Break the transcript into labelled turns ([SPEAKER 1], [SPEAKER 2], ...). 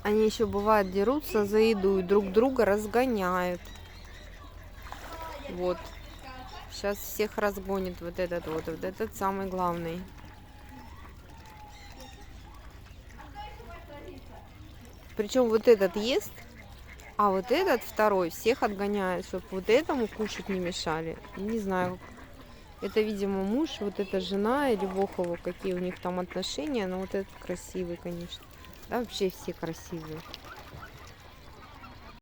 [SPEAKER 1] Они еще бывает дерутся за еду и друг друга разгоняют. Вот. Сейчас всех разгонит вот этот самый главный. Причем вот этот ест, а вот этот второй всех отгоняет, чтобы вот этому кушать не мешали. Не знаю, это, видимо, муж, вот эта жена или бог его, какие у них там отношения, но вот этот красивый, конечно. Да, вообще все красивые.